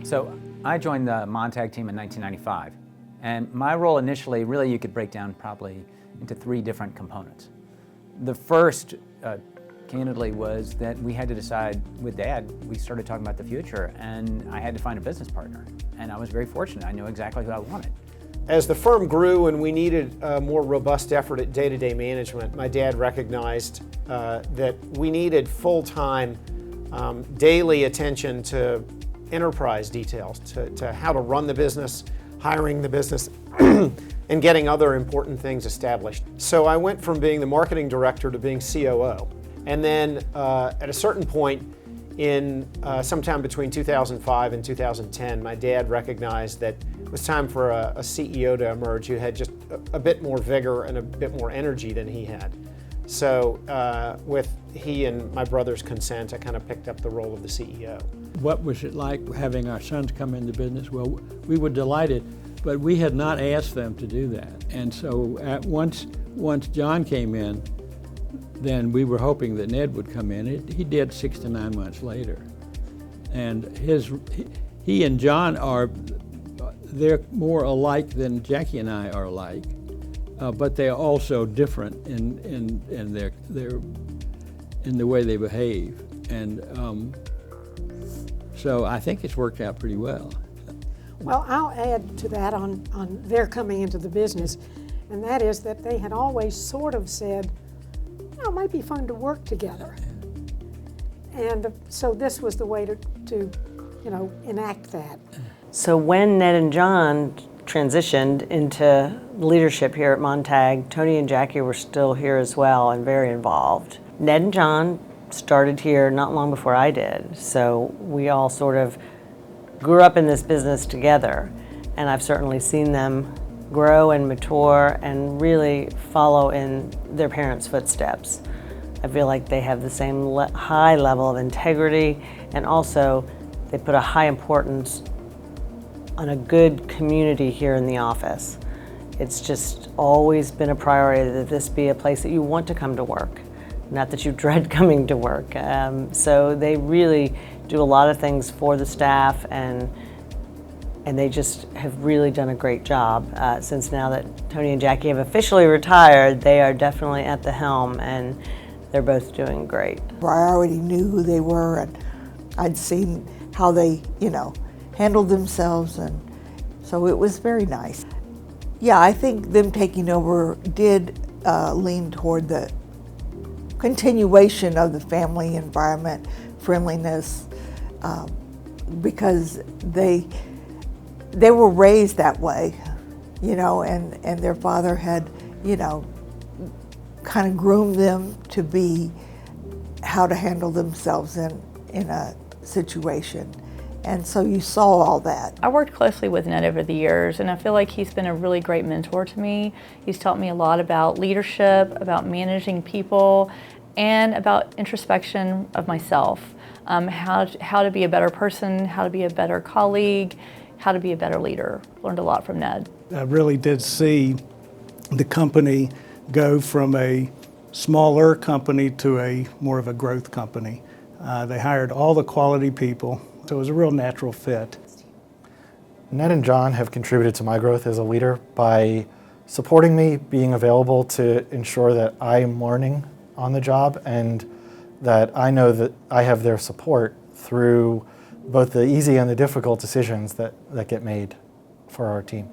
So I joined the Montag team in 1995, and my role initially, really you could break down probably into three different components. The first, candidly, was that we had to decide with Dad, we started talking about the future, and I had to find a business partner. And I was very fortunate, I knew exactly who I wanted. As the firm grew and we needed a more robust effort at day-to-day management, my dad recognized that we needed full-time, daily attention to enterprise details, to how to run the business, hiring the business, and getting other important things established. So I went from being the marketing director to being COO. And then at a certain point in sometime between 2005 and 2010, my dad recognized that it was time for a CEO to emerge who had just a bit more vigor and a bit more energy than he had. So with he and my brother's consent, I kind of picked up the role of the CEO. What was it like having our sons come into business? Well, we were delighted, but we had not asked them to do that. And so once John came in, then we were hoping that Ned would come in. He did 6 to 9 months later. And he and John they're more alike than Jackie and I are alike, but they're also different in the way they behave. And so I think it's worked out pretty well. Well, I'll add to that on their coming into the business, and that is that they had always sort of said, it might be fun to work together. And so this was the way to enact that. So when Ned and John transitioned into leadership here at Montag, Tony and Jackie were still here as well and very involved. Ned and John started here not long before I did, so we all sort of grew up in this business together, and I've certainly seen them grow and mature and really follow in their parents' footsteps. I feel like they have the same high level of integrity, and also they put a high importance on a good community here in the office. It's just always been a priority that this be a place that you want to come to work, not that you dread coming to work. So they really do a lot of things for the staff, and they just have really done a great job. Since now that Tony and Jackie have officially retired, they are definitely at the helm, and they're both doing great. I already knew who they were, and I'd seen how they, handled themselves, and so it was very nice. Yeah, I think them taking over did lean toward the continuation of the family environment, friendliness, because they were raised that way, and their father had, kind of groomed them to be how to handle themselves in a situation. And so you saw all that. I worked closely with Ned over the years, and I feel like he's been a really great mentor to me. He's taught me a lot about leadership, about managing people, and about introspection of myself. How to be a better person, how to be a better colleague, how to be a better leader. Learned a lot from Ned. I really did see the company go from a smaller company to a more of a growth company. They hired all the quality people, so it was a real natural fit. Ned and John have contributed to my growth as a leader by supporting me, being available to ensure that I am learning on the job, and that I know that I have their support through both the easy and the difficult decisions that get made for our team.